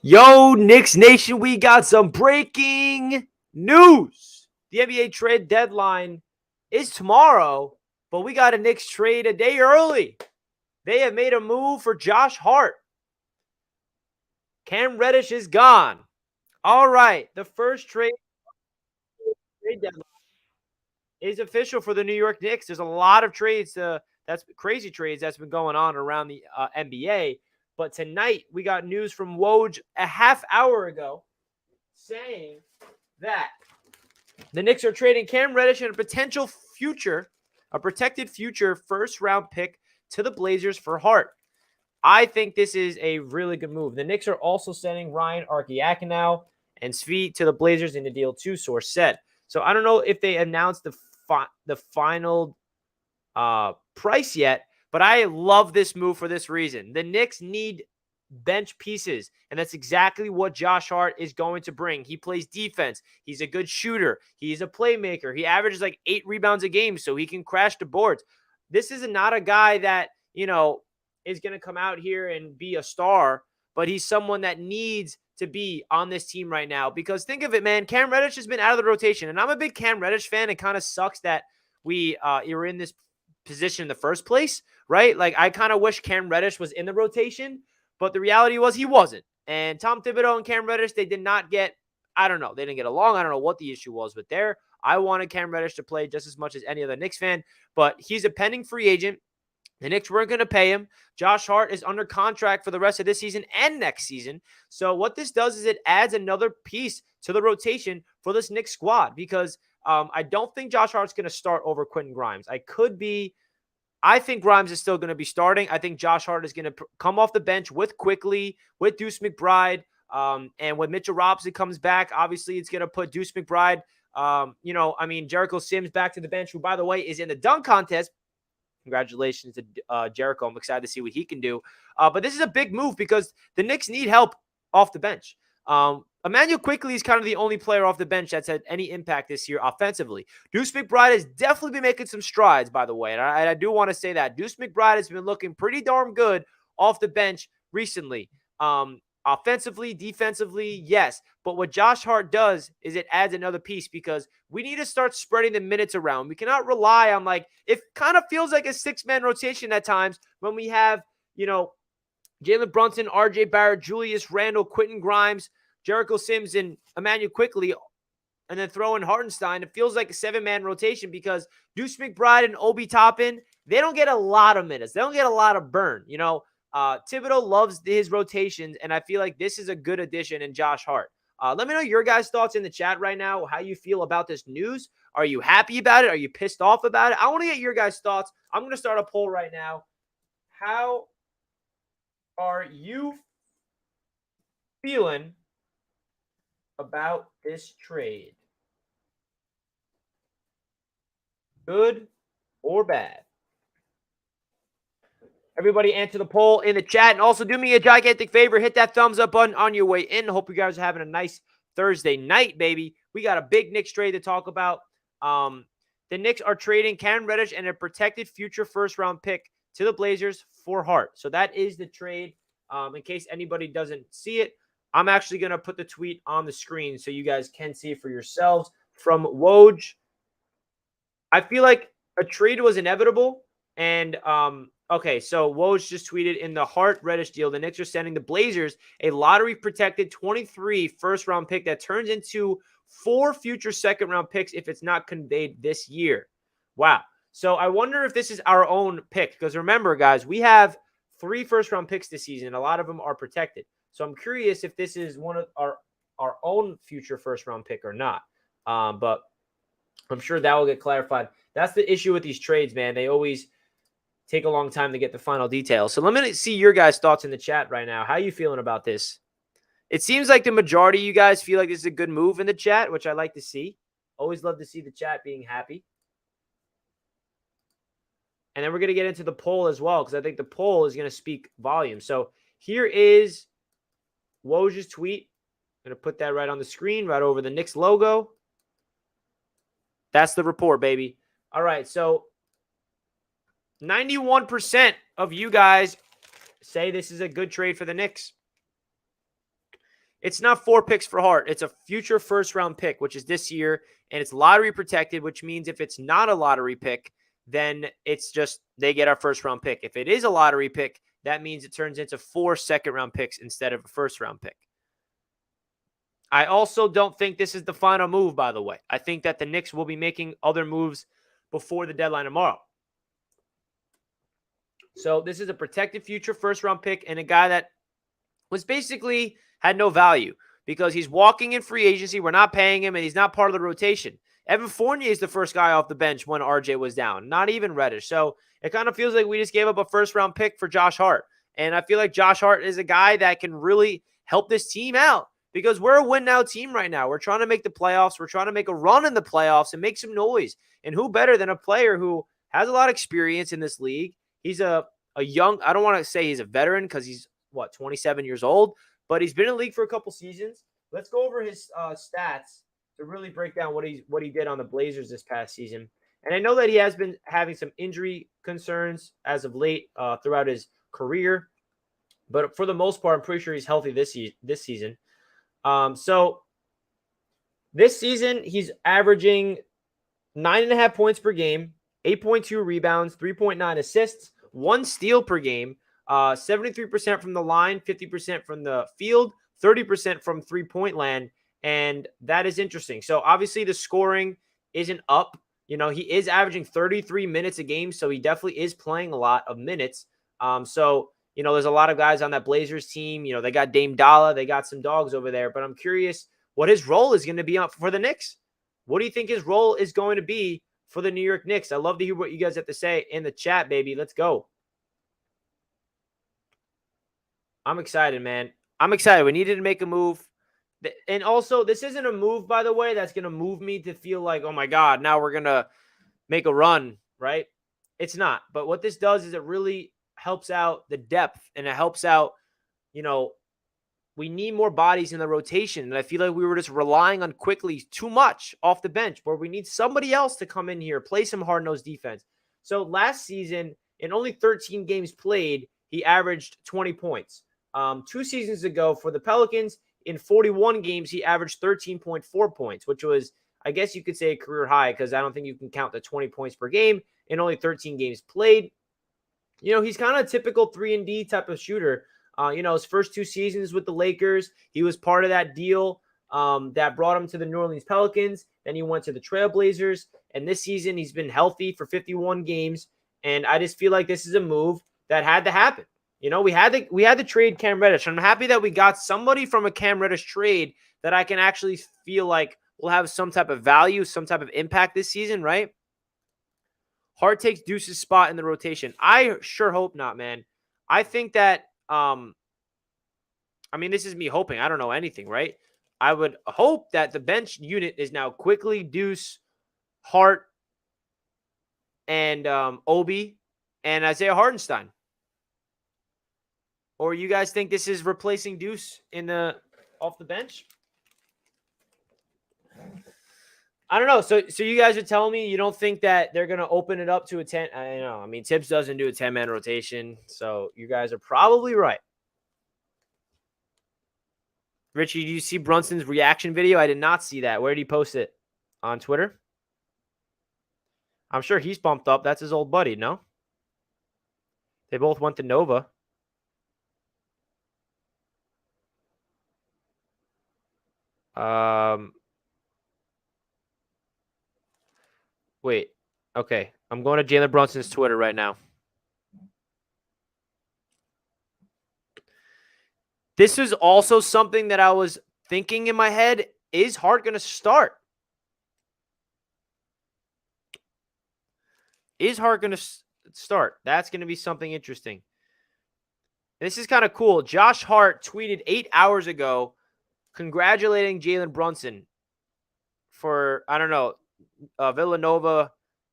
Yo, Knicks Nation, we got some breaking news. The NBA trade deadline is tomorrow, but we got a Knicks trade a day early. They have made a move for Josh Hart. Cam Reddish is gone. All right, the first trade deadline is official for the New York Knicks. There's a lot of trades, that's crazy trades that's been going on around the NBA. But tonight we got news from Woj a half hour ago saying that the Knicks are trading Cam Reddish and a protected future first-round pick to the Blazers for Hart. I think this is a really good move. The Knicks are also sending Ryan Arkiakinau and Svi to the Blazers in the deal too, source said. So I don't know if they announced the final price yet, but I love this move for this reason. The Knicks need bench pieces, and that's exactly what Josh Hart is going to bring. He plays defense. He's a good shooter. He's a playmaker. He averages like 8 rebounds a game, so he can crash the boards. This is not a guy that, is going to come out here and be a star, but he's someone that needs to be on this team right now. Because think of it, man, Cam Reddish has been out of the rotation, and I'm a big Cam Reddish fan. It kind of sucks that we were in this position in the first place, right? Like, I kind of wish Cam Reddish was in the rotation, but the reality was he wasn't. And Tom Thibodeau and Cam Reddish, they did not get, I don't know, they didn't get along. I don't know what the issue was, but I wanted Cam Reddish to play just as much as any other Knicks fan, but he's a pending free agent. The Knicks weren't going to pay him. Josh Hart is under contract for the rest of this season and next season. So what this does is it adds another piece to the rotation for this Knicks squad, because I don't think Josh Hart's going to start over Quentin Grimes. I think Grimes is still going to be starting. I think Josh Hart is going to come off the bench with Quickly, with Deuce McBride, and when Mitchell Robinson comes back, obviously it's going to put Deuce McBride, Jericho Sims back to the bench, who, by the way, is in the dunk contest. Congratulations to Jericho. I'm excited to see what he can do. But this is a big move because the Knicks need help off the bench. Emmanuel Quickly is kind of the only player off the bench that's had any impact this year offensively. Deuce McBride has definitely been making some strides, by the way. And I do want to say that. Deuce McBride has been looking pretty darn good off the bench recently. Offensively, defensively, yes. But what Josh Hart does is it adds another piece, because we need to start spreading the minutes around. We cannot rely on, it kind of feels like a 6-man rotation at times when we have, Jalen Brunson, RJ Barrett, Julius Randle, Quentin Grimes, Jericho Sims, and Emmanuel Quickly, and then throw in Hartenstein. It feels like a 7-man rotation because Deuce McBride and Obi Toppin, they don't get a lot of minutes. They don't get a lot of burn, Thibodeau loves his rotations, and I feel like this is a good addition in Josh Hart. Let me know your guys' thoughts in the chat right now, how you feel about this news. Are you happy about it? Are you pissed off about it? I want to get your guys' thoughts. I'm going to start a poll right now. How are you feeling about this trade? Good or bad? Everybody answer the poll in the chat. And also do me a gigantic favor. Hit that thumbs up button on your way in. Hope you guys are having a nice Thursday night, baby. We got a big Knicks trade to talk about. The Knicks are trading Cam Reddish and a protected future first-round pick to the Blazers for Hart. So that is the trade. In case anybody doesn't see it, I'm actually going to put the tweet on the screen so you guys can see it for yourselves. From Woj, I feel like a trade was inevitable. And okay, so Woj just tweeted, in the Hart Reddish deal, the Knicks are sending the Blazers a lottery-protected 23 first-round pick that turns into 4 future second-round picks if it's not conveyed this year. Wow. So I wonder if this is our own pick, because remember, guys, we have 3 first-round picks this season, and a lot of them are protected. So I'm curious if this is one of our own future first-round pick or not. But I'm sure that will get clarified. That's the issue with these trades, man. They always take a long time to get the final details. So let me see your guys' thoughts in the chat right now. How are you feeling about this? It seems like the majority of you guys feel like this is a good move in the chat, which I like to see. Always love to see the chat being happy. And then we're going to get into the poll as well, because I think the poll is going to speak volumes. So here is Woj's tweet. I'm going to put that right on the screen, right over the Knicks logo. That's the report, baby. All right, so 91% of you guys say this is a good trade for the Knicks. It's not 4 picks for Hart. It's a future first-round pick, which is this year, and it's lottery protected, which means if it's not a lottery pick, then it's just they get our first-round pick. If it is a lottery pick, that means it turns into 4 second-round picks instead of a first-round pick. I also don't think this is the final move, by the way. I think that the Knicks will be making other moves before the deadline tomorrow. So this is a protected future first-round pick and a guy that was basically had no value because he's walking in free agency. We're not paying him, and he's not part of the rotation. Evan Fournier is the first guy off the bench when RJ was down, not even Reddish. So it kind of feels like we just gave up a first-round pick for Josh Hart. And I feel like Josh Hart is a guy that can really help this team out because we're a win-now team right now. We're trying to make the playoffs. We're trying to make a run in the playoffs and make some noise. And who better than a player who has a lot of experience in this league? He's a young – I don't want to say he's a veteran because he's, 27 years old, but he's been in the league for a couple seasons. Let's go over his stats to really break down what he did on the Blazers this past season. And I know that he has been having some injury concerns as of late throughout his career, but for the most part, I'm pretty sure he's healthy this season. So this season, he's averaging 9.5 points per game, 8.2 rebounds, 3.9 assists, 1 steal per game, 73% from the line, 50% from the field, 30% from three-point land, and that is interesting. So obviously the scoring isn't up. He is averaging 33 minutes a game, so he definitely is playing a lot of minutes. So there's a lot of guys on that Blazers team. They got Dame Dalla, they got some dogs over there, but I'm curious what his role is going to be for the Knicks. What do you think his role is going to be for the New York Knicks? I love to hear what you guys have to say in the chat, baby. Let's go. I'm excited, man. I'm excited. We needed to make a move. And also, this isn't a move, by the way, that's going to move me to feel like, oh, my God, now we're going to make a run, right? It's not. But what this does is it really helps out the depth, and it helps out, we need more bodies in the rotation. And I feel like we were just relying on Quickly too much off the bench, where we need somebody else to come in here, play some hard-nosed defense. So last season, in only 13 games played, he averaged 20 points. 2 seasons ago for the Pelicans, in 41 games, he averaged 13.4 points, which was, I guess you could say, a career high because I don't think you can count the 20 points per game in only 13 games played. He's kind of a typical 3-and-D type of shooter. His first 2 seasons with the Lakers, he was part of that deal that brought him to the New Orleans Pelicans. Then he went to the Trailblazers. And this season, he's been healthy for 51 games. And I just feel like this is a move that had to happen. We had to trade Cam Reddish. I'm happy that we got somebody from a Cam Reddish trade that I can actually feel like will have some type of value, some type of impact this season, right? Hart takes Deuce's spot in the rotation. I sure hope not, man. I think that, this is me hoping. I don't know anything, right? I would hope that the bench unit is now Quickly, Deuce, Hart, and Obi, and Isaiah Hartenstein. Or you guys think this is replacing Deuce off the bench? I don't know. So you guys are telling me you don't think that they're going to open it up to a 10? I know. Tibbs doesn't do a 10-man rotation, so you guys are probably right. Richie, do you see Brunson's reaction video? I did not see that. Where did he post it? On Twitter? I'm sure he's pumped up. That's his old buddy, no? They both went to Nova. Wait. Okay. I'm going to Jalen Brunson's Twitter right now. This is also something that I was thinking in my head. Is Hart going to start? Is Hart going to start? That's going to be something interesting. This is kind of cool. Josh Hart tweeted 8 hours ago congratulating Jalen Brunson for, I don't know, Villanova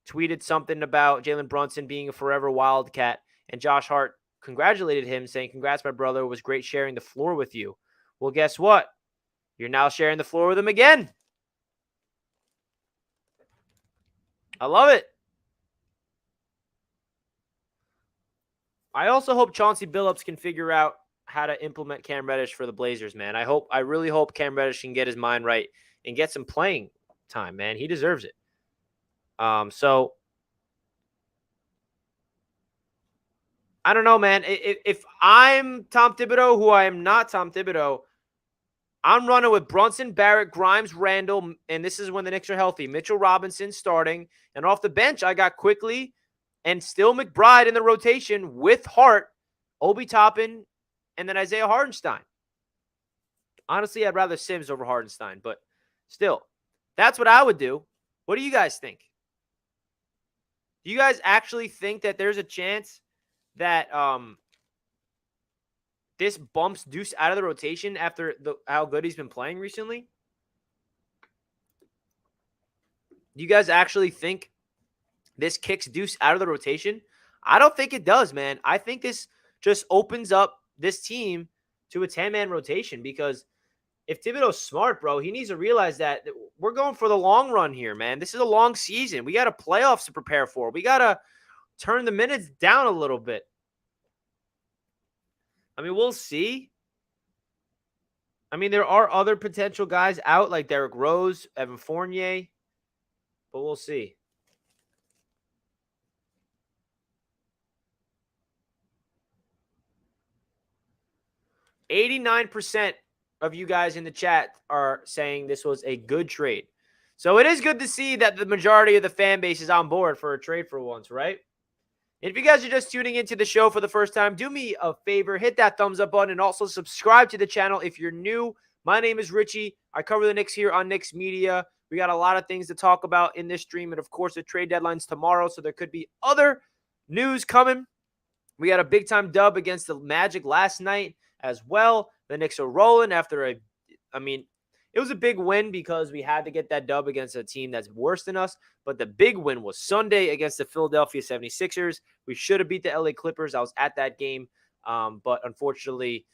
tweeted something about Jalen Brunson being a forever Wildcat, and Josh Hart congratulated him, saying, "Congrats, my brother. It was great sharing the floor with you." Well, guess what? You're now sharing the floor with him again. I love it. I also hope Chauncey Billups can figure out how to implement Cam Reddish for the Blazers, man. I really hope Cam Reddish can get his mind right and get some playing time, man. He deserves it. So I don't know, man. If I'm Tom Thibodeau, who I am not Tom Thibodeau, I'm running with Brunson, Barrett, Grimes, Randall, and this is when the Knicks are healthy. Mitchell Robinson starting, and off the bench, I got Quickly and still McBride in the rotation with Hart, Obi Toppin, and then Isaiah Hartenstein. Honestly, I'd rather Sims over Hartenstein, but still, that's what I would do. What do you guys think? Do you guys actually think that there's a chance that this bumps Deuce out of the rotation after how good he's been playing recently? Do you guys actually think this kicks Deuce out of the rotation? I don't think it does, man. I think this just opens up this team to a 10-man rotation because if Thibodeau's smart, bro, he needs to realize that we're going for the long run here, man. This is a long season. We got a playoffs to prepare for. We got to turn the minutes down a little bit. I mean, we'll see. I mean, there are other potential guys out like Derrick Rose, Evan Fournier, but we'll see. %89 of you guys in the chat are saying this was a good trade. So it is good to see that the majority of the fan base is on board for a trade for once, right? And if you guys are just tuning into the show for the first time, do me a favor, hit that thumbs up button and also subscribe to the channel if you're new. My name is Richie. I cover the Knicks here on Knicks Media. We got a lot of things to talk about in this stream. And, of course, the trade deadline's tomorrow, so there could be other news coming. We got a big-time dub against the Magic last night as well. The Knicks are rolling after it was a big win because we had to get that dub against a team that's worse than us. But the big win was Sunday against the Philadelphia 76ers. We should have beat the LA Clippers. I was at that game. But unfortunately,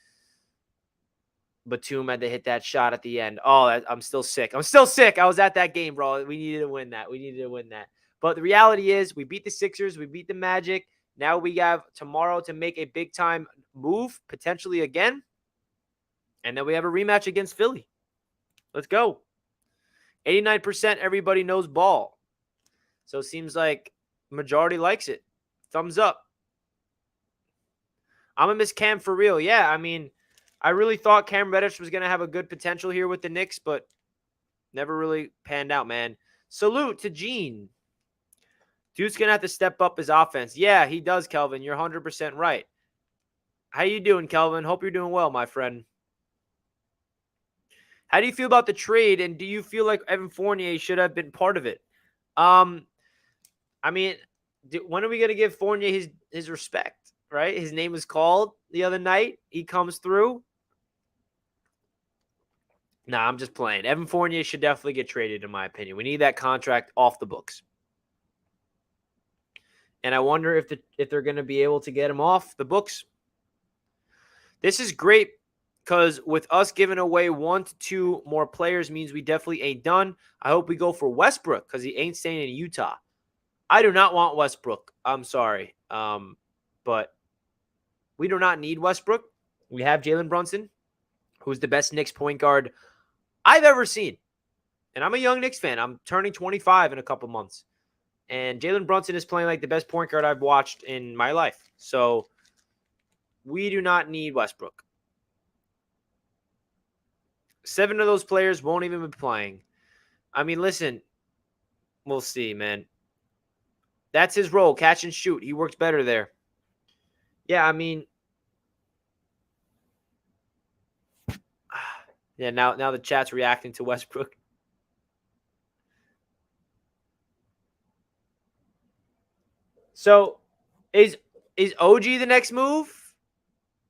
Batum had to hit that shot at the end. Oh, I'm still sick. I was at that game, bro. We needed to win that. But the reality is we beat the Sixers. We beat the Magic. Now we have tomorrow to make a big-time move, potentially again. And then we have a rematch against Philly. Let's go. 89% everybody knows ball. So it seems like majority likes it. Thumbs up. I'm going to miss Cam for real. Yeah, I mean, I really thought Cam Reddish was going to have a good potential here with the Knicks, but never really panned out, man. Salute to Gene. Dude's going to have to step up his offense. Yeah, he does, Kelvin. You're 100% right. How you doing, Kelvin? Hope you're doing well, my friend. How do you feel about the trade, and do you feel like Evan Fournier should have been part of it? I mean, when are we going to give Fournier his respect, right? His name was called the other night. He comes through. Nah, I'm just playing. Evan Fournier should definitely get traded, in my opinion. We need that contract off the books. And I wonder if they're going to be able to get him off the books. This is great because with us giving away 1 to 2 more players means we definitely ain't done. I hope we go for Westbrook because he ain't staying in Utah. I do not want Westbrook. I'm sorry. But we do not need Westbrook. We have Jalen Brunson, who's the best Knicks point guard I've ever seen. And I'm a young Knicks fan. I'm turning 25 in a couple months. And Jalen Brunson is playing like the best point guard I've watched in my life. So we do not need Westbrook. 7 of those players won't even be playing. I mean, listen, we'll see, man. That's his role, catch and shoot. He works better there. Yeah, I mean, yeah, now the chat's reacting to Westbrook. So, is OG the next move?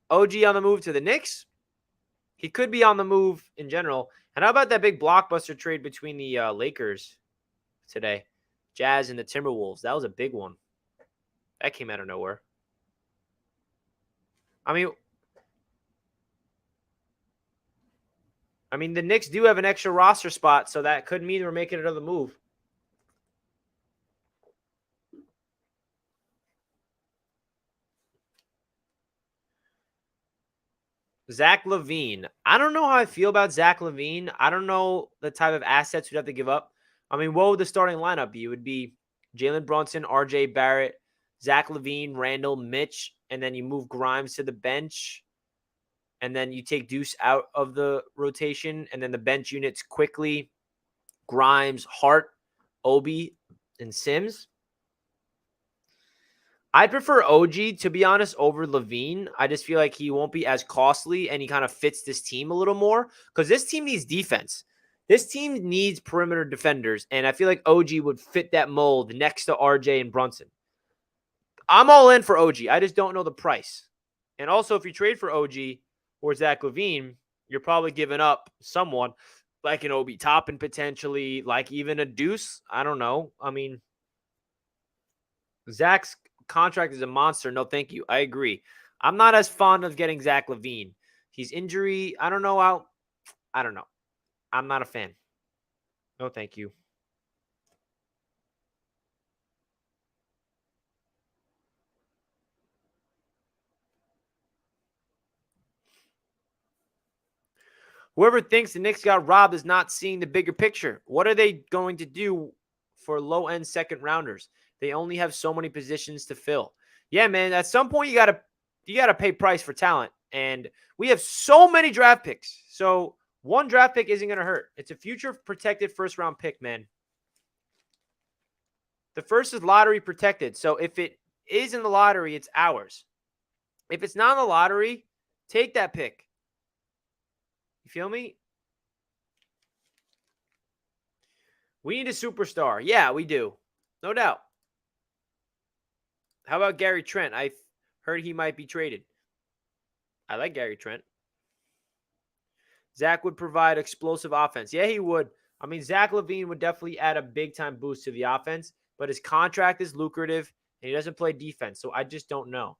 OG on the move to the Knicks? He could be on the move in general. And how about that big blockbuster trade between the Lakers today? Jazz and the Timberwolves. That was a big one. That came out of nowhere. I mean, the Knicks do have an extra roster spot, so that could mean we're making another move. Zach LaVine. I don't know how I feel about Zach LaVine. I don't know the type of assets we'd have to give up. I mean, what would the starting lineup be? It would be Jalen Brunson, RJ Barrett, Zach LaVine, Randall, Mitch, and then you move Grimes to the bench. And then you take Deuce out of the rotation, and then the bench units quickly Grimes, Hart, Obi, and Sims. I'd prefer OG, to be honest, over LaVine. I just feel like he won't be as costly, and he kind of fits this team a little more because this team needs defense. This team needs perimeter defenders, and I feel like OG would fit that mold next to RJ and Brunson. I'm all in for OG. I just don't know the price. And also, if you trade for OG or Zach LaVine, you're probably giving up someone like an Obi Toppin potentially, like even a Deuce. I don't know. I mean, Zach's contract is a monster. No, thank you. I agree. I'm not as fond of getting Zach LaVine. He's injury. I don't know how. I don't know. I'm not a fan. No, thank you. Whoever thinks the Knicks got robbed is not seeing the bigger picture. What are they going to do for low-end second rounders? They only have so many positions to fill. Yeah, man. At some point, you gotta pay price for talent, and we have so many draft picks. So one draft pick isn't gonna hurt. It's a future protected first-round pick, man. The first is lottery protected. So if it is in the lottery, it's ours. If it's not in the lottery, take that pick. You feel me? We need a superstar. Yeah, we do. No doubt. How about Gary Trent? I heard he might be traded. I like Gary Trent. Zach would provide explosive offense. Yeah, he would. I mean, Zach LaVine would definitely add a big-time boost to the offense, but his contract is lucrative, and he doesn't play defense, so I just don't know,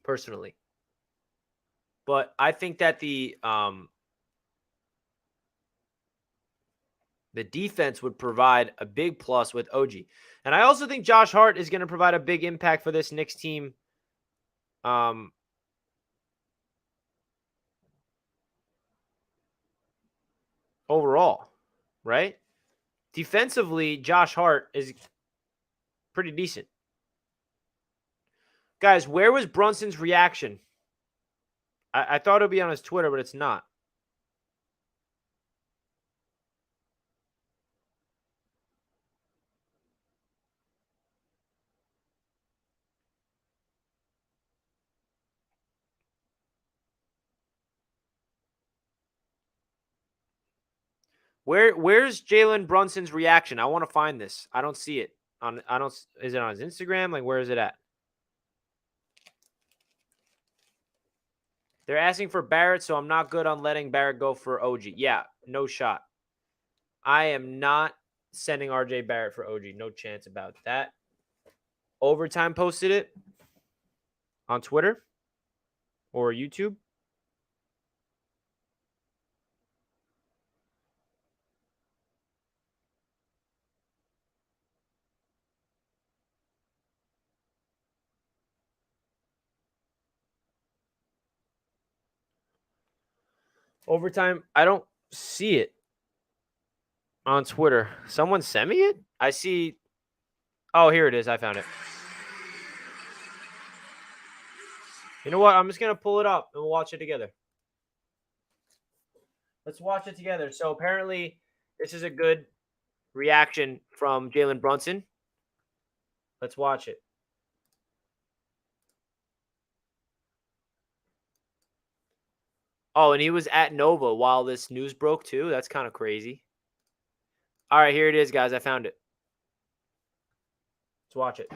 personally. But I think that the defense would provide a big plus with OG. And I also think Josh Hart is going to provide a big impact for this Knicks team. Overall, right? Defensively, Josh Hart is pretty decent. Guys, where was Brunson's reaction? I thought it would be on his Twitter, but it's not. Where's Jalen Brunson's reaction? I want to find this. I don't see it. Is it on his Instagram? Like, where is it at? They're asking for Barrett, so I'm not good on letting Barrett go for OG. Yeah, no shot. I am not sending RJ Barrett for OG. No chance about that. Overtime posted it on Twitter or YouTube. Overtime, I don't see it on Twitter. Someone sent me it? I see. Oh, here it is. I found it. You know what? I'm just going to pull it up and we'll watch it together. Let's watch it together. So apparently, this is a good reaction from Jalen Brunson. Let's watch it. Oh, and he was at Nova while this news broke too. That's kind of crazy. All right, here it is, guys. I found it. Let's watch it.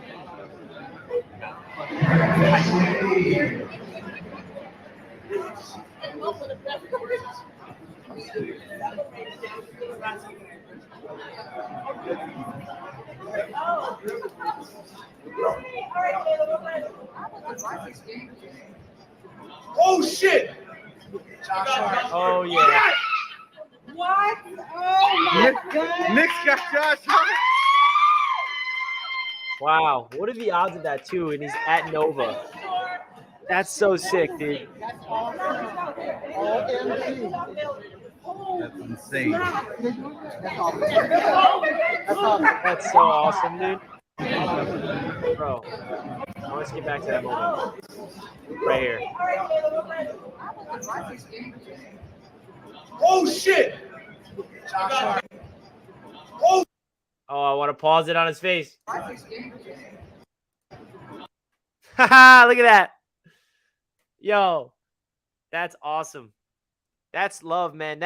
Oh shit! Oh yeah. What? Oh my god! Knicks got Josh Hart. Wow. What are the odds of that too? And he's at Nova. That's so sick, dude. That's awesome. OMG. That's insane. That's awesome. That's awesome. That's so awesome, dude. Bro, I want to get back to that moment. Right here. Oh shit! Oh, I want to pause it on his face. Haha, look at that. Yo, that's awesome. That's love, man.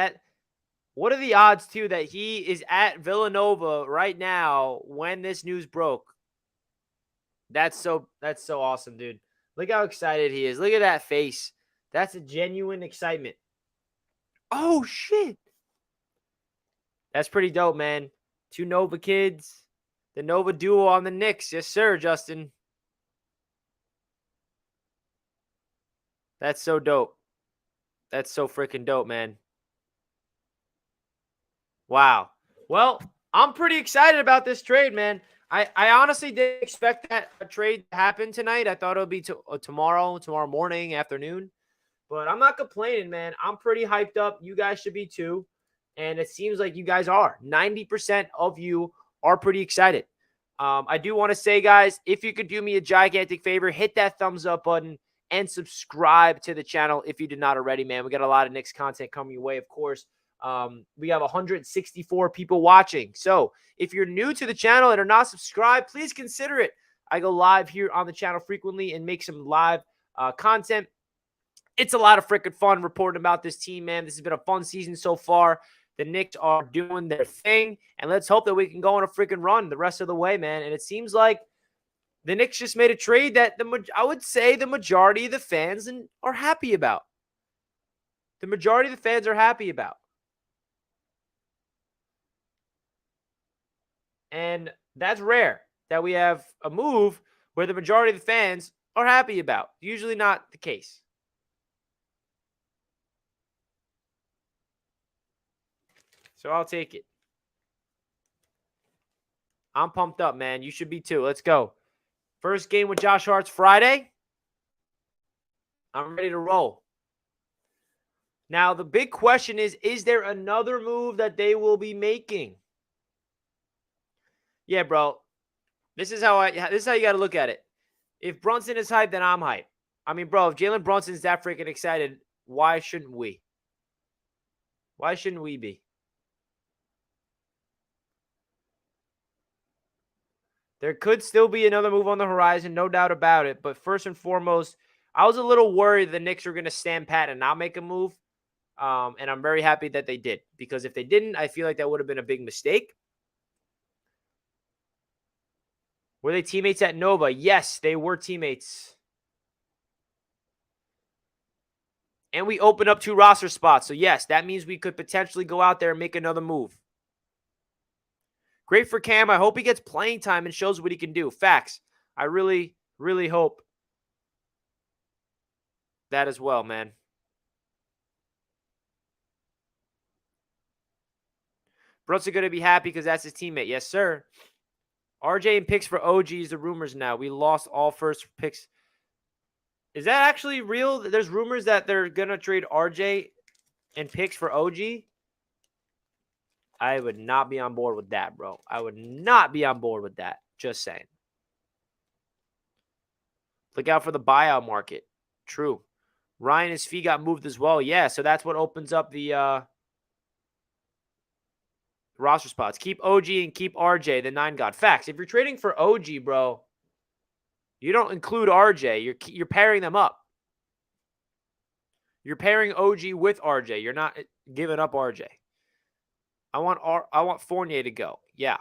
What are the odds, too, that he is at Villanova right now when this news broke? That's so awesome, dude. Look how excited he is. Look at that face. That's a genuine excitement. Oh, shit. That's pretty dope, man. 2 Nova kids. The Nova duo on the Knicks. Yes, sir, Justin. That's so dope. That's so freaking dope, man. Wow. Well, I'm pretty excited about this trade, man. I honestly didn't expect that a trade to happen tonight. I thought it would be tomorrow morning, afternoon. But I'm not complaining, man. I'm pretty hyped up. You guys should be too. And it seems like you guys are. 90% of you are pretty excited. I do want to say, guys, if you could do me a gigantic favor, hit that thumbs up button and subscribe to the channel if you did not already, man. We got a lot of Knicks content coming your way, of course. We have 164 people watching. So if you're new to the channel and are not subscribed, please consider it. I go live here on the channel frequently and make some live content. It's a lot of freaking fun reporting about this team, man. This has been a fun season so far. The Knicks are doing their thing, and let's hope that we can go on a freaking run the rest of the way, man. And it seems like the Knicks just made a trade that I would say the majority of the fans are happy about. The majority of the fans are happy about. And that's rare that we have a move where the majority of the fans are happy about. Usually not the case. So I'll take it. I'm pumped up, man. You should be too. Let's go. First game with Josh Hart's Friday. I'm ready to roll. Now, the big question is there another move that they will be making? Yeah, bro. This is how you got to look at it. If Brunson is hyped, then I'm hyped. I mean, bro, if Jalen Brunson's that freaking excited, why shouldn't we? Why shouldn't we be? There could still be another move on the horizon, no doubt about it. But first and foremost, I was a little worried the Knicks were going to stand pat and not make a move. And I'm very happy that they did. Because if they didn't, I feel like that would have been a big mistake. Were they teammates at Nova? Yes, they were teammates. And we opened up 2 roster spots. So, yes, that means we could potentially go out there and make another move. Great for Cam. I hope he gets playing time and shows what he can do. Facts. I really, really hope that as well, man. Brunson going to be happy because that's his teammate. Yes, sir. RJ and picks for OG is the rumors now. We lost all first picks. Is that actually real? There's rumors that they're going to trade RJ and picks for OG? I would not be on board with that, bro. I would not be on board with that. Just saying. Look out for the buyout market. True. Ryan, his fee got moved as well. Yeah, so that's what opens up the roster spots. Keep OG and keep RJ, the 9 god. Facts. If you're trading for OG, bro, you don't include RJ. You're pairing them up. You're pairing OG with RJ. You're not giving up RJ. I want Fournier to go. Yeah.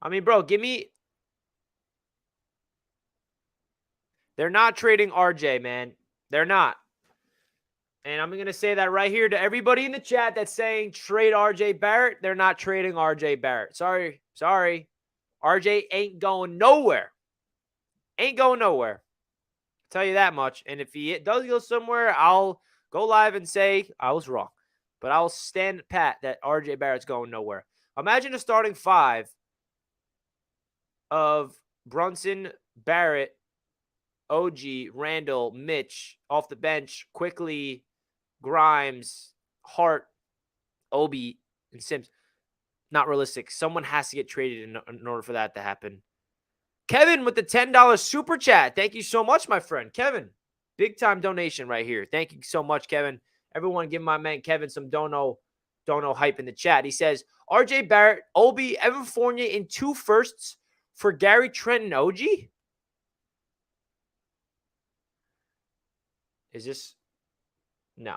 I mean, bro, give me. They're not trading RJ, man. They're not. And I'm going to say that right here to everybody in the chat that's saying trade RJ Barrett. They're not trading RJ Barrett. Sorry. RJ ain't going nowhere. Ain't going nowhere. Tell you that much. And if he does go somewhere, I'll go live and say I was wrong. But I'll stand pat that RJ Barrett's going nowhere. Imagine a starting five of Brunson, Barrett, OG, Randall, Mitch off the bench, Quickly, Grimes, Hart, Obi, and Sims. Not realistic. Someone has to get traded in order for that to happen. Kevin with the $10 super chat. Thank you so much, my friend. Kevin, big time donation right here. Thank you so much, Kevin. Everyone give my man Kevin some dono hype in the chat. He says, RJ Barrett, Obi, Evan Fournier in 2 firsts for Gary Trent and OG? Is this? No.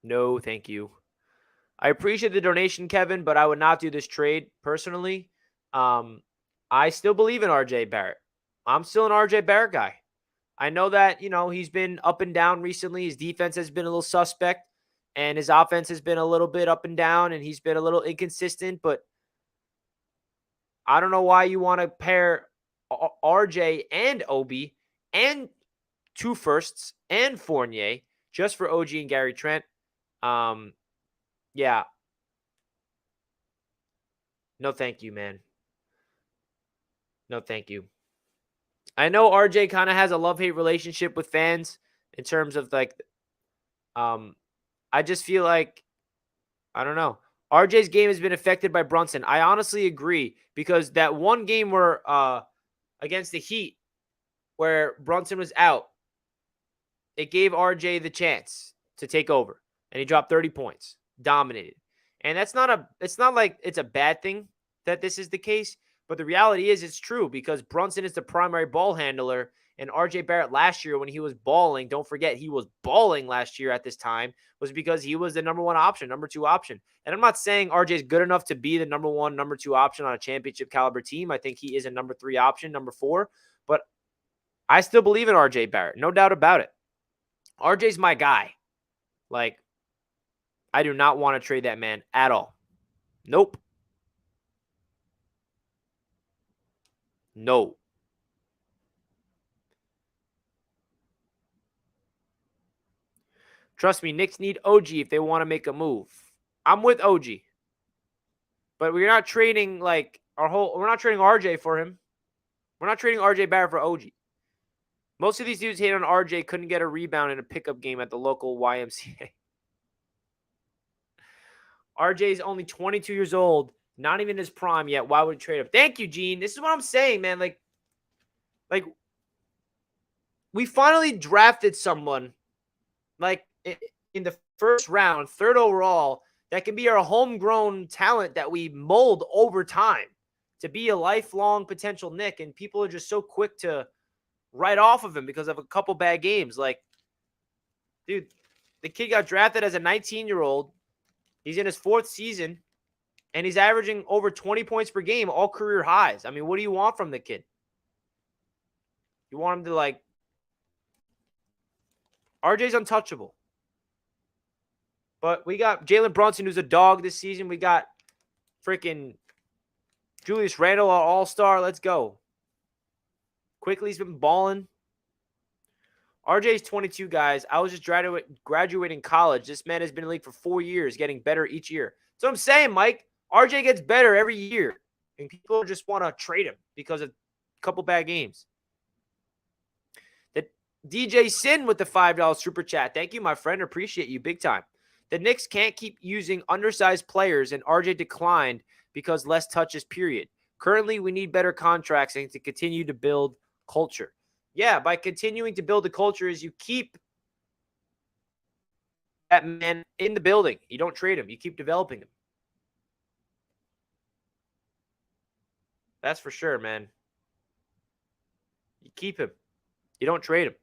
No, thank you. I appreciate the donation, Kevin, but I would not do this trade personally. I still believe in RJ Barrett. I'm still an RJ Barrett guy. I know that, he's been up and down recently. His defense has been a little suspect, and his offense has been a little bit up and down, and he's been a little inconsistent, but I don't know why you want to pair RJ and Obi and 2 firsts and Fournier just for OG and Gary Trent. Yeah. No, thank you, man. No, thank you. I know RJ kind of has a love-hate relationship with fans in terms of I just feel like, I don't know. RJ's game has been affected by Brunson. I honestly agree because that one game where against the Heat where Brunson was out, it gave RJ the chance to take over, and he dropped 30 points, dominated. And it's not like it's a bad thing that this is the case, but the reality is it's true because Brunson is the primary ball handler, and RJ Barrett last year when he was balling, don't forget he was balling last year at this time, was because he was the number 1 option, number 2 option. And I'm not saying RJ is good enough to be the number 1, number 2 option on a championship caliber team. I think he is a number 3 option, number 4, but I still believe in RJ Barrett, no doubt about it. RJ's my guy. Like, I do not want to trade that man at all. Nope. No. Trust me, Knicks need OG if they want to make a move. I'm with OG. But we're not trading we're not trading RJ for him. We're not trading RJ Barrett for OG. Most of these dudes hate on RJ couldn't get a rebound in a pickup game at the local YMCA. RJ's only 22 years old, not even his prime yet. Why would he trade up? Thank you, Gene. This is what I'm saying, man. Like we finally drafted someone in the first round, 3rd overall, that can be our homegrown talent that we mold over time to be a lifelong potential Knick, and people are just so quick to write off of him because of a couple bad games. Like, dude, the kid got drafted as a 19-year-old. He's in his 4th season, and he's averaging over 20 points per game, all career highs. I mean, what do you want from the kid? You want him to, RJ's untouchable. But we got Jalen Brunson, who's a dog this season. We got freaking Julius Randle, our all-star. Let's go. Quickly's been balling. RJ's 22, guys. I was just graduating college. This man has been in the league for 4 years, getting better each year. So I'm saying, Mike, RJ gets better every year. And people just want to trade him because of a couple bad games. The DJ Sin with the $5 super chat. Thank you, my friend. Appreciate you big time. The Knicks can't keep using undersized players, and RJ declined because less touches, period. Currently, we need better contracts and to continue to build culture. Yeah, by continuing to build the culture is you keep that man in the building. You don't trade him. You keep developing him. That's for sure, man. You keep him. You don't trade him.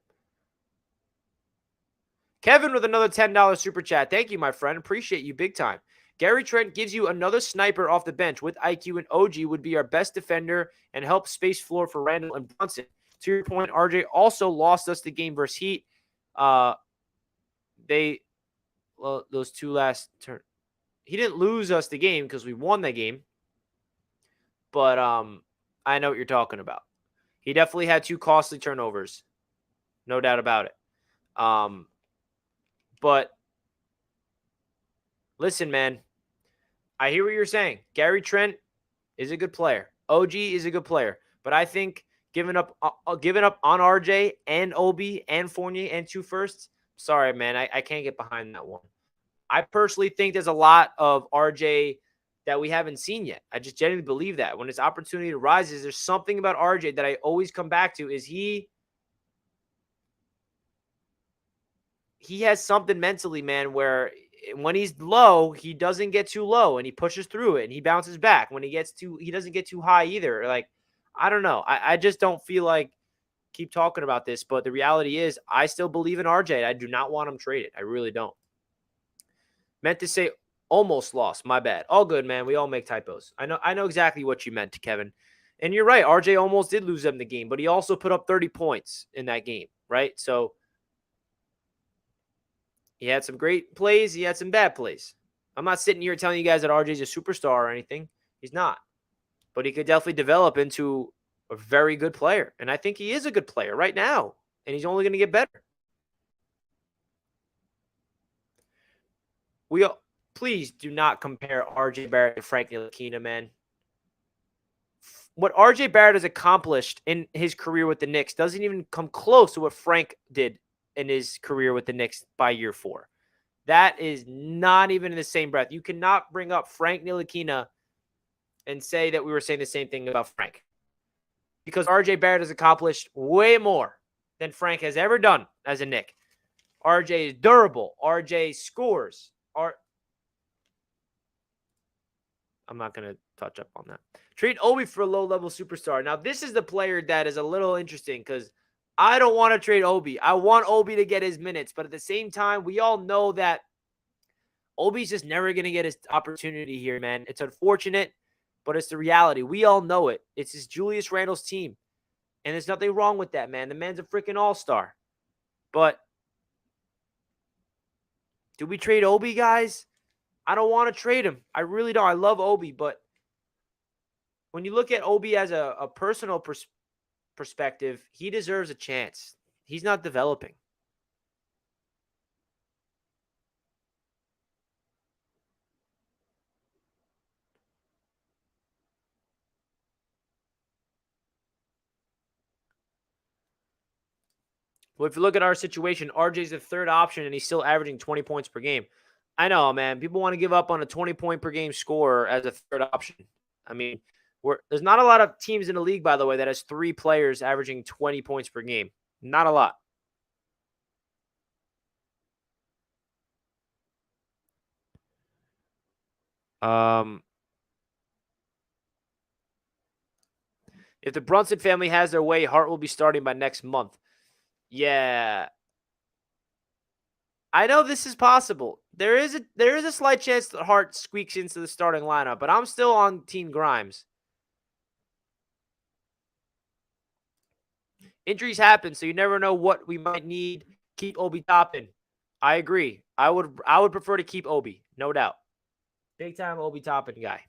Kevin with another $10 super chat. Thank you, my friend. Appreciate you big time. Gary Trent gives you another sniper off the bench with IQ, and OG would be our best defender and help space floor for Randall and Brunson. To your point, RJ also lost us the game versus Heat. Those 2 last turn. He didn't lose us the game because we won that game. But I know what you're talking about. He definitely had 2 costly turnovers. No doubt about it. But listen, man, I hear what you're saying. Gary Trent is a good player. OG is a good player. But I think giving up on RJ and Obi and Fournier and 2 firsts, sorry, man, I can't get behind that one. I personally think there's a lot of RJ that we haven't seen yet. I just genuinely believe that. When his opportunity arises, there's something about RJ that I always come back to is he has something mentally, man, where when he's low, he doesn't get too low and he pushes through it and he bounces back. When he doesn't get too high either. Like, I don't know. I just don't feel like keep talking about this, but the reality is I still believe in RJ. I do not want him traded. I really don't. Meant to say almost lost. My bad. All good, man. We all make typos. I know exactly what you meant, Kevin. And you're right. RJ almost did lose them the game, but he also put up 30 points in that game, right? So he had some great plays. He had some bad plays. I'm not sitting here telling you guys that RJ's a superstar or anything. He's not. But he could definitely develop into a very good player. And I think he is a good player right now. And he's only going to get better. Please do not compare RJ Barrett to Frank Ntilikina, man. What RJ Barrett has accomplished in his career with the Knicks doesn't even come close to what Frank did in his career with the Knicks by year 4. That is not even in the same breath. You cannot bring up Frank Ntilikina and say that we were saying the same thing about Frank. Because RJ Barrett has accomplished way more than Frank has ever done as a Knick. RJ is durable. RJ scores. I'm not going to touch up on that. Trade Obi for a low-level superstar. Now, this is the player that is a little interesting because I don't want to trade Obi. I want Obi to get his minutes. But at the same time, we all know that Obi's just never going to get his opportunity here, man. It's unfortunate, but it's the reality. We all know it. It's his Julius Randle's team. And there's nothing wrong with that, man. The man's a freaking all-star. But do we trade Obi, guys? I don't want to trade him. I really don't. I love Obi, but when you look at Obi as a personal perspective, he deserves a chance. He's not developing. Well, if you look at our situation, RJ's the third option, and he's still averaging 20 points per game. I know, man. People want to give up on a 20-point-per-game scorer as a third option. I mean, there's not a lot of teams in the league, by the way, that has 3 players averaging 20 points per game. Not a lot. If the Brunson family has their way, Hart will be starting by next month. Yeah. I know this is possible. There is a slight chance that Hart squeaks into the starting lineup, but I'm still on Team Grimes. Injuries happen, so you never know what we might need. Keep Obi Toppin. I agree. I would prefer to keep Obi, no doubt. Big time Obi Toppin guy.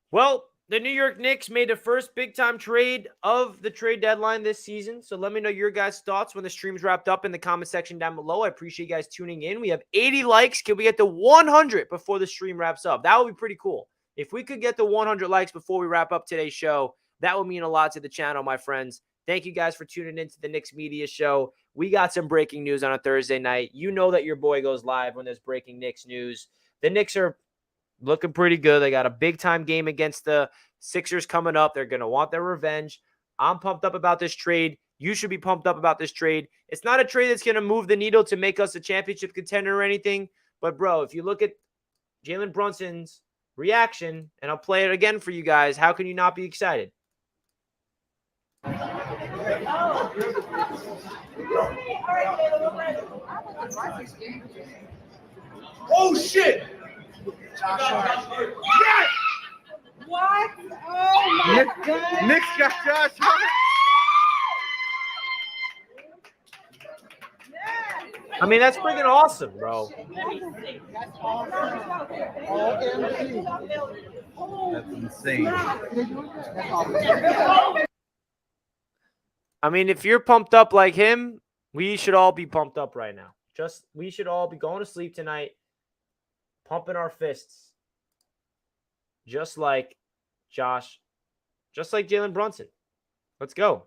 Well, the New York Knicks made the first big-time trade of the trade deadline this season. So let me know your guys' thoughts when the stream's wrapped up in the comment section down below. I appreciate you guys tuning in. We have 80 likes. Can we get to 100 before the stream wraps up? That would be pretty cool. If we could get to 100 likes before we wrap up today's show, that would mean a lot to the channel, my friends. Thank you guys for tuning into the Knicks Media Show. We got some breaking news on a Thursday night. You know that your boy goes live when there's breaking Knicks news. The Knicks are looking pretty good. They got a big-time game against the Sixers coming up. They're going to want their revenge. I'm pumped up about this trade. You should be pumped up about this trade. It's not a trade that's going to move the needle to make us a championship contender or anything. But, bro, if you look at Jalen Brunson's reaction, and I'll play it again for you guys, how can you not be excited? Oh, shit! Josh Hart. Yes! What? Oh my God! Knicks got Josh Hart. Yes! I mean, that's freaking awesome, bro. That's insane. I mean, if you're pumped up like him, we should all be pumped up right now. We should all be going to sleep tonight, pumping our fists, just like Josh, just like Jalen Brunson. Let's go.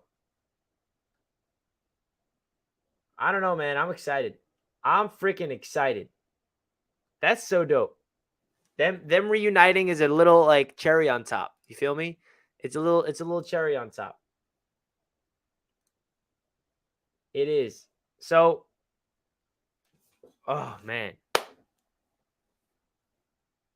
I don't know, man. I'm excited. I'm freaking excited. That's so dope. Them reuniting is a little like cherry on top. You feel me? It's a little cherry on top. It is. So, oh man.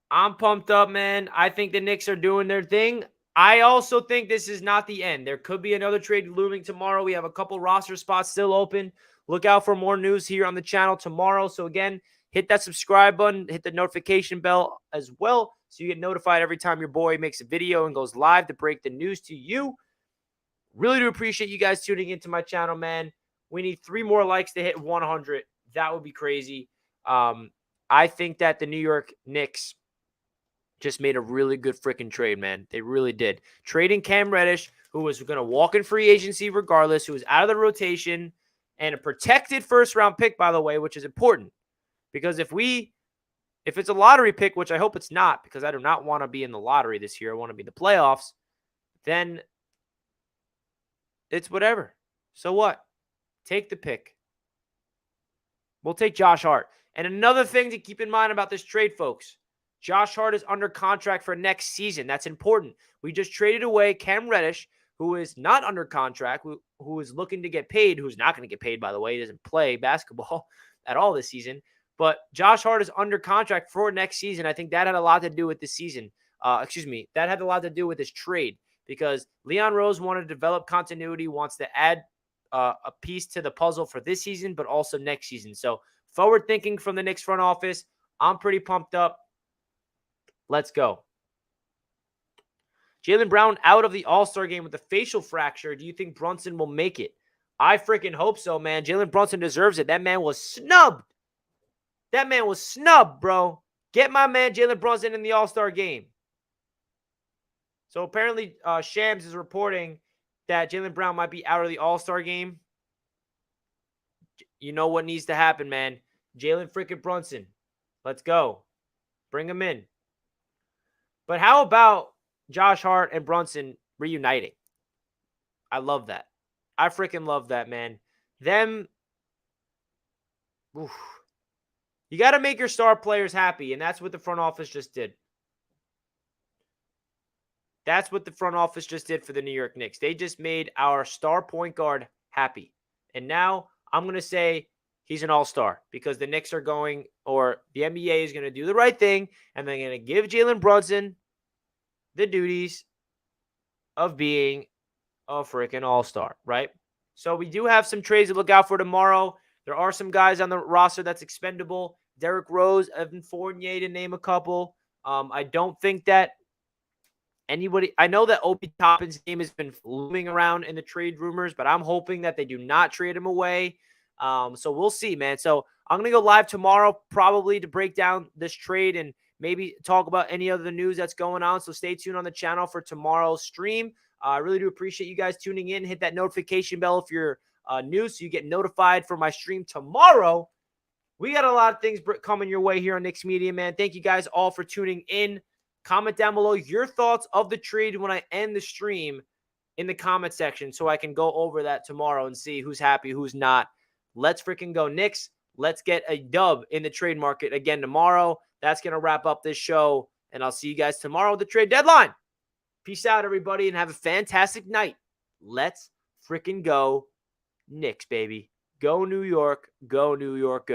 I'm pumped up, man. I think the Knicks are doing their thing. I also think this is not the end. There could be another trade looming tomorrow. We have a couple roster spots still open. Look out for more news here on the channel tomorrow. So again, hit that subscribe button, hit the notification bell as well, so you get notified every time your boy makes a video and goes live to break the news to you. Really do appreciate you guys tuning into my channel, man. We need 3 more likes to hit 100. That would be crazy. I think that the New York Knicks just made a really good freaking trade, man. They really did. Trading Cam Reddish, who was going to walk in free agency regardless, who was out of the rotation, and a protected first-round pick, by the way, which is important. Because if it's a lottery pick, which I hope it's not, because I do not want to be in the lottery this year, I want to be in the playoffs, then it's whatever. So what? Take the pick. We'll take Josh Hart. And another thing to keep in mind about this trade, folks, Josh Hart is under contract for next season. That's important. We just traded away Cam Reddish, who is not under contract, who is looking to get paid, who's not going to get paid, by the way. He doesn't play basketball at all this season. But Josh Hart is under contract for next season. I think that had a lot to do with this season. That had a lot to do with this trade, because Leon Rose wanted to develop continuity, wants to add a piece to the puzzle for this season, but also next season. So forward thinking from the Knicks front office. I'm pretty pumped up. Let's go. Jalen Brown out of the All-Star game with a facial fracture. Do you think Brunson will make it? I freaking hope so, man. Jalen Brunson deserves it. That man was snubbed. That man was snubbed, bro. Get my man Jalen Brunson in the All-Star game. So apparently Shams is reporting that Jalen Brown might be out of the All-Star game. You know what needs to happen, man. Jalen freaking Brunson. Let's go. Bring him in. But how about Josh Hart and Brunson reuniting? I love that. I freaking love that, man. Oof. You got to make your star players happy, and that's what the front office just did. That's what the front office just did for the New York Knicks. They just made our star point guard happy. And now I'm going to say he's an all-star, because the Knicks are going, or the NBA is going to do the right thing, and they're going to give Jalen Brunson the duties of being a freaking all-star, right? So we do have some trades to look out for tomorrow. There are some guys on the roster that's expendable. Derrick Rose, Evan Fournier, to name a couple. I don't think that anybody – I know that Obi Toppin's name has been looming around in the trade rumors, but I'm hoping that they do not trade him away. So we'll see, man. So I'm going to go live tomorrow probably to break down this trade and maybe talk about any other news that's going on. So stay tuned on the channel for tomorrow's stream. I really do appreciate you guys tuning in. Hit that notification bell if you're new, so you get notified for my stream tomorrow. We got a lot of things coming your way here on Knicks Media, man. Thank you guys all for tuning in. Comment down below your thoughts of the trade when I end the stream in the comment section, so I can go over that tomorrow and see who's happy, who's not. Let's freaking go, Knicks. Let's get a dub in the trade market again tomorrow. That's going to wrap up this show, and I'll see you guys tomorrow with the trade deadline. Peace out, everybody, and have a fantastic night. Let's freaking go, Knicks, baby. Go New York. Go New York, go.